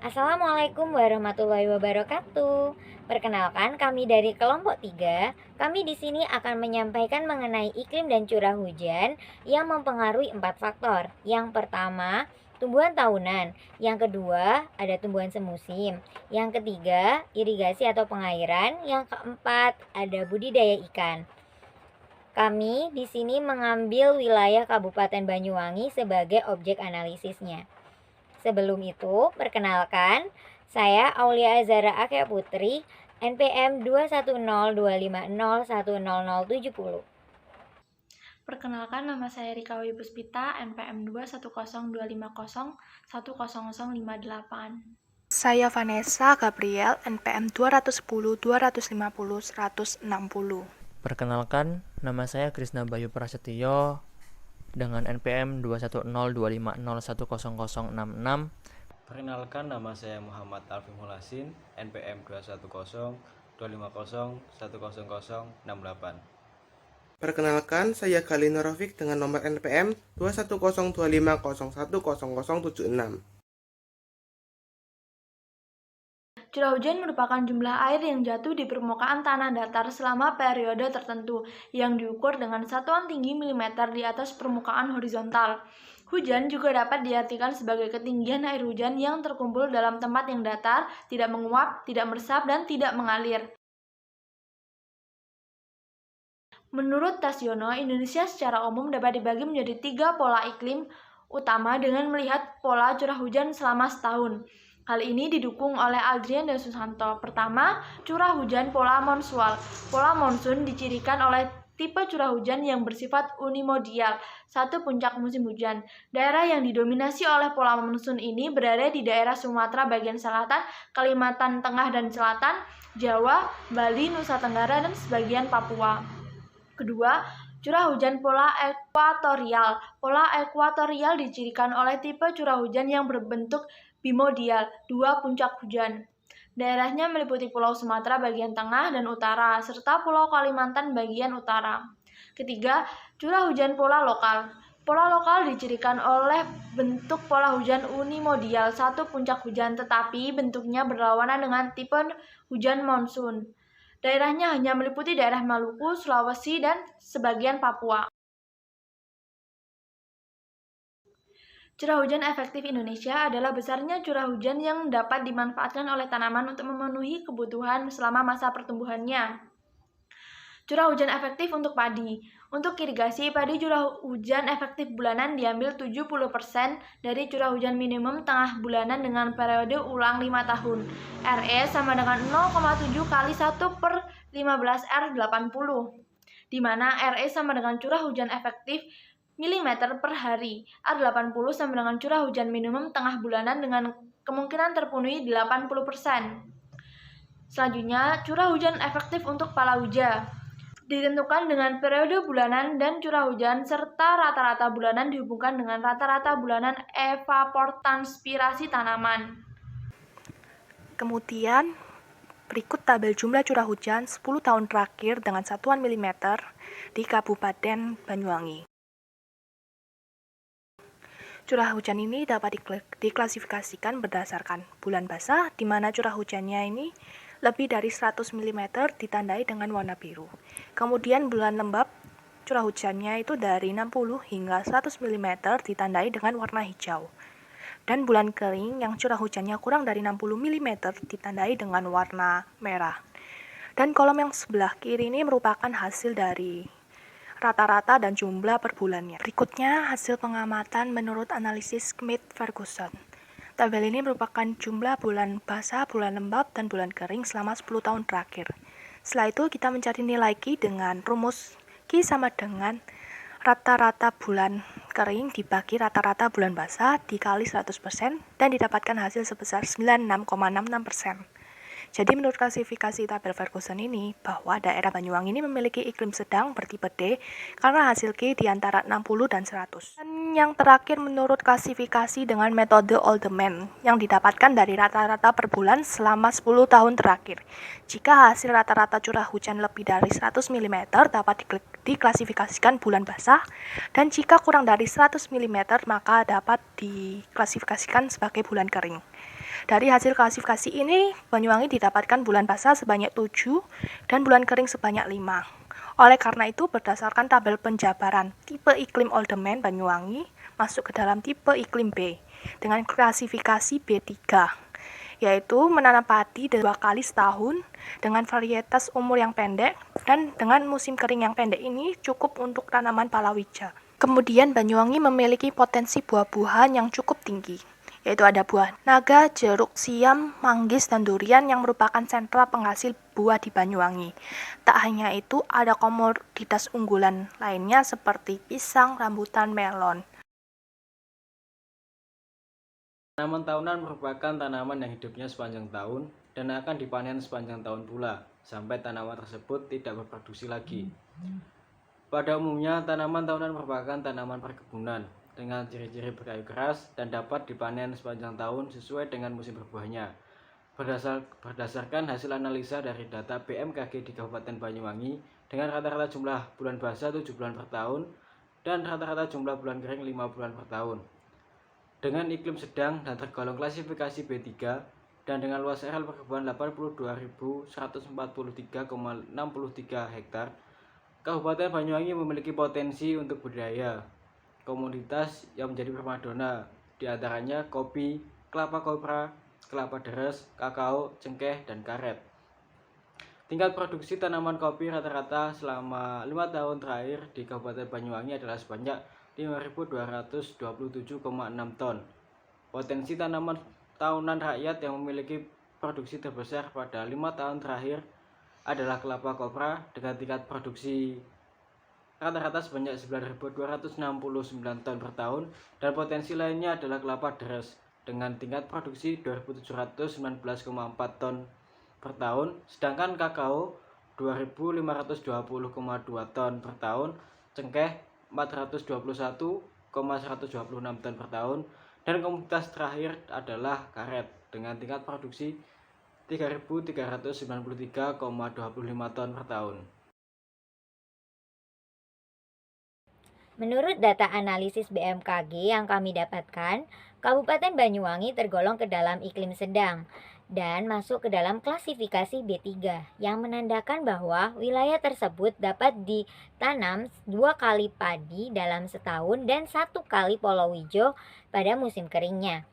Assalamualaikum warahmatullahi wabarakatuh. Perkenalkan, kami dari kelompok 3. Kami di sini akan menyampaikan mengenai iklim dan curah hujan yang mempengaruhi 4 faktor. Yang pertama, tumbuhan tahunan. Yang kedua, ada tumbuhan semusim. Yang ketiga, irigasi atau pengairan. Yang keempat, ada budidaya ikan. Kami di sini mengambil wilayah Kabupaten Banyuwangi sebagai objek analisisnya. Sebelum itu, perkenalkan, saya Aulia Azara Akia Putri, NPM 21025010070. Perkenalkan, nama saya Rika Wipuspita, NPM 21025010058. Saya Vanessa Gabriel, NPM 210 250 160. Perkenalkan, nama saya Krisna Bayu Prasetyo dengan NPM 21025010066. Perkenalkan, nama saya Muhammad Alfi Mulasin, NPM 210 250 10068. Perkenalkan, saya Galino Rafiq dengan nomor NPM 21025010076. Curah hujan merupakan jumlah air yang jatuh di permukaan tanah datar selama periode tertentu yang diukur dengan satuan tinggi milimeter di atas permukaan horizontal. Hujan juga dapat diartikan sebagai ketinggian air hujan yang terkumpul dalam tempat yang datar, tidak menguap, tidak meresap, dan tidak mengalir. Menurut Tasyono, Indonesia secara umum dapat dibagi menjadi 3 pola iklim utama dengan melihat pola curah hujan selama setahun. Hal ini didukung oleh Aldrian dan Susanto. Pertama, curah hujan pola monsual. Pola monsun dicirikan oleh tipe curah hujan yang bersifat unimodial, satu puncak musim hujan. Daerah yang didominasi oleh pola monsun ini berada di daerah Sumatera bagian selatan, Kalimantan Tengah dan Selatan, Jawa, Bali, Nusa Tenggara, dan sebagian Papua. Kedua, curah hujan pola ekuatorial. Pola ekuatorial dicirikan oleh tipe curah hujan yang berbentuk bimodial, dua puncak hujan. Daerahnya meliputi Pulau Sumatera bagian tengah dan utara, serta Pulau Kalimantan bagian utara. Ketiga, curah hujan pola lokal. Pola lokal dicirikan oleh bentuk pola hujan unimodial, satu puncak hujan, tetapi bentuknya berlawanan dengan tipe hujan monsun. Daerahnya hanya meliputi daerah Maluku, Sulawesi, dan sebagian Papua. Curah hujan efektif Indonesia adalah besarnya curah hujan yang dapat dimanfaatkan oleh tanaman untuk memenuhi kebutuhan selama masa pertumbuhannya. Curah hujan efektif untuk padi. Untuk irigasi, padi curah hujan efektif bulanan diambil 70% dari curah hujan minimum tengah bulanan dengan periode ulang 5 tahun. RE sama dengan 0,7 kali 1/15R80, di mana RE sama dengan curah hujan efektif milimeter per hari. R80 sama dengan curah hujan minimum tengah bulanan dengan kemungkinan terpenuhi 80%. Selanjutnya, curah hujan efektif untuk palawija ditentukan dengan periode bulanan dan curah hujan serta rata-rata bulanan dihubungkan dengan rata-rata bulanan evapotranspirasi tanaman. Kemudian, berikut tabel jumlah curah hujan 10 tahun terakhir dengan satuan milimeter di Kabupaten Banyuwangi. Curah hujan ini dapat diklasifikasikan berdasarkan bulan basah, di mana curah hujannya ini lebih dari 100 mm ditandai dengan warna biru. Kemudian bulan lembab, curah hujannya itu dari 60 hingga 100 mm ditandai dengan warna hijau. Dan bulan kering yang curah hujannya kurang dari 60 mm ditandai dengan warna merah. Dan kolom yang sebelah kiri ini merupakan hasil dari rata-rata dan jumlah per bulannya. Berikutnya hasil pengamatan menurut analisis Schmidt-Ferguson. Tabel ini merupakan jumlah bulan basah, bulan lembab, dan bulan kering selama 10 tahun terakhir. Setelah itu kita mencari nilai Q dengan rumus Q sama dengan rata-rata bulan kering dibagi rata-rata bulan basah dikali 100% dan didapatkan hasil sebesar 96,66%. Jadi menurut klasifikasi tabel Ferguson ini, bahwa daerah Banyuwangi ini memiliki iklim sedang bertipe D karena hasil Q di antara 60 dan 100. Dan yang terakhir menurut klasifikasi dengan metode Oldman yang didapatkan dari rata-rata per bulan selama 10 tahun terakhir. Jika hasil rata-rata curah hujan lebih dari 100 mm dapat diklasifikasikan bulan basah, dan jika kurang dari 100 mm maka dapat diklasifikasikan sebagai bulan kering. Dari hasil klasifikasi ini, Banyuwangi didapatkan bulan basah sebanyak 7 dan bulan kering sebanyak 5. Oleh karena itu, berdasarkan tabel penjabaran tipe iklim Oldemen Banyuwangi masuk ke dalam tipe iklim B dengan klasifikasi B3, yaitu menanam padi 2 kali setahun dengan varietas umur yang pendek dan dengan musim kering yang pendek ini cukup untuk tanaman palawija. Kemudian Banyuwangi memiliki potensi buah-buahan yang cukup tinggi, yaitu ada buah naga, jeruk, siam, manggis, dan durian yang merupakan sentra penghasil buah di Banyuwangi. Tak hanya itu, ada komoditas unggulan lainnya seperti pisang, rambutan, melon. Tanaman tahunan merupakan tanaman yang hidupnya sepanjang tahun dan akan dipanen sepanjang tahun pula, sampai tanaman tersebut tidak berproduksi lagi. Pada umumnya, tanaman tahunan merupakan tanaman perkebunan dengan ciri-ciri berkayu keras dan dapat dipanen sepanjang tahun sesuai dengan musim berbuahnya. Berdasarkan hasil analisa dari data BMKG di Kabupaten Banyuwangi dengan rata-rata jumlah bulan basah 7 bulan per tahun dan rata-rata jumlah bulan kering 5 bulan per tahun. Dengan iklim sedang dan tergolong klasifikasi B3 dan dengan luas areal perkebunan 82.143,63 hektar, Kabupaten Banyuwangi memiliki potensi untuk budidaya komoditas yang menjadi primadona, diantaranya kopi, kelapa kopra, kelapa deres, kakao, cengkeh, dan karet. Tingkat produksi tanaman kopi rata-rata selama 5 tahun terakhir di Kabupaten Banyuwangi adalah sebanyak 5.227,6 ton. Potensi tanaman tahunan rakyat yang memiliki produksi terbesar pada 5 tahun terakhir adalah kelapa kopra dengan tingkat produksi rata-rata sebanyak 9.269 ton per tahun, dan potensi lainnya adalah kelapa deres dengan tingkat produksi 2.719,4 ton per tahun, sedangkan kakao 2.520,2 ton per tahun, cengkeh 421,126 ton per tahun, dan komoditas terakhir adalah karet dengan tingkat produksi 3.393,25 ton per tahun. Menurut data analisis BMKG yang kami dapatkan, Kabupaten Banyuwangi tergolong ke dalam iklim sedang dan masuk ke dalam klasifikasi B3 yang menandakan bahwa wilayah tersebut dapat ditanam 2 kali padi dalam setahun dan 1 kali palawija pada musim keringnya.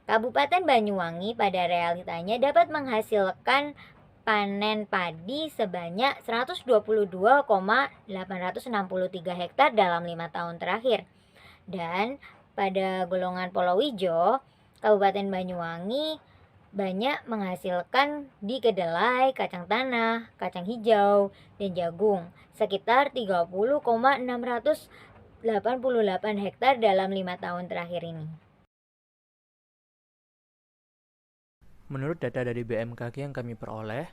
Kabupaten Banyuwangi pada realitanya dapat menghasilkan panen padi sebanyak 122,863 hektar dalam 5 tahun terakhir. Dan pada golongan palawija, Kabupaten Banyuwangi banyak menghasilkan di kedelai, kacang tanah, kacang hijau, dan jagung sekitar 30,688 hektar dalam 5 tahun terakhir ini. Menurut data dari BMKG yang kami peroleh,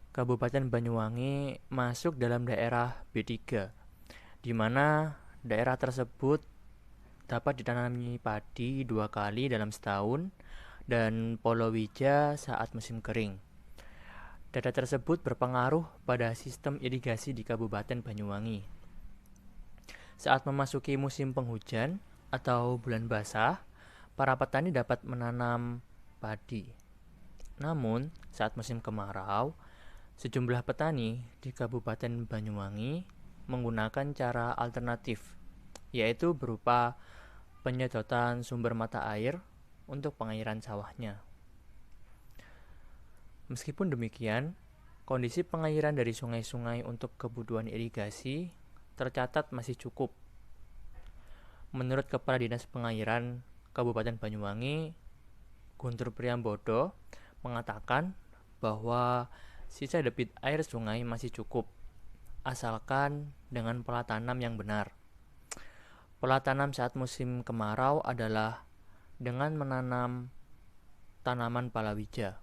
Kabupaten Banyuwangi masuk dalam daerah B3, di mana daerah tersebut dapat ditanami padi 2 kali dalam setahun dan palawija saat musim kering. Data tersebut berpengaruh pada sistem irigasi di Kabupaten Banyuwangi. Saat memasuki musim penghujan atau bulan basah, para petani dapat menanam padi. Namun, saat musim kemarau, sejumlah petani di Kabupaten Banyuwangi menggunakan cara alternatif, yaitu berupa penyedotan sumber mata air untuk pengairan sawahnya. Meskipun demikian, kondisi pengairan dari sungai-sungai untuk kebutuhan irigasi tercatat masih cukup. Menurut Kepala Dinas Pengairan Kabupaten Banyuwangi, Guntur Priambodo, mengatakan bahwa sisa debit air sungai masih cukup, asalkan dengan pola tanam yang benar. Pola tanam saat musim kemarau adalah dengan menanam tanaman palawija.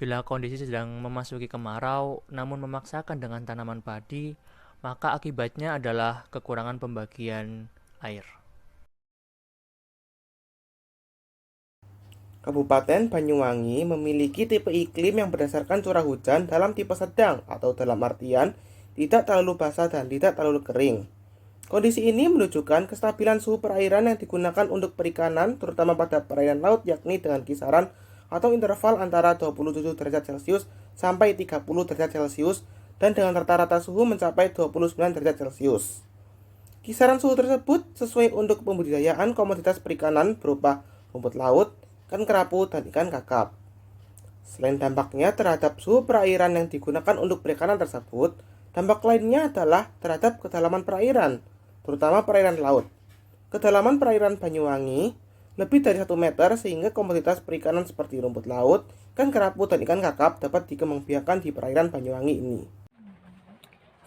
Bila kondisi sedang memasuki kemarau namun memaksakan dengan tanaman padi, maka akibatnya adalah kekurangan pembagian air. Kabupaten Banyuwangi memiliki tipe iklim yang berdasarkan curah hujan dalam tipe sedang atau dalam artian tidak terlalu basah dan tidak terlalu kering. Kondisi ini menunjukkan kestabilan suhu perairan yang digunakan untuk perikanan, terutama pada perairan laut, yakni dengan kisaran atau interval antara 27 derajat Celcius sampai 30 derajat Celcius dan dengan rata-rata suhu mencapai 29 derajat Celcius. Kisaran suhu tersebut sesuai untuk pembudidayaan komoditas perikanan berupa rumput laut, ikan kerapu, dan ikan kakap. Selain dampaknya terhadap suhu perairan yang digunakan untuk perikanan tersebut, dampak lainnya adalah terhadap kedalaman perairan, terutama perairan laut. Kedalaman perairan Banyuwangi lebih dari 1 meter sehingga komoditas perikanan seperti rumput laut, ikan kerapu, dan ikan kakap dapat dikembangbiakan di perairan Banyuwangi ini.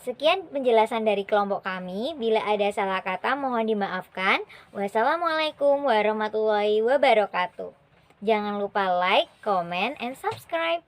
Sekian penjelasan dari kelompok kami. Bila ada salah kata mohon dimaafkan. Wassalamualaikum warahmatullahi wabarakatuh. Jangan lupa like, comment, and subscribe.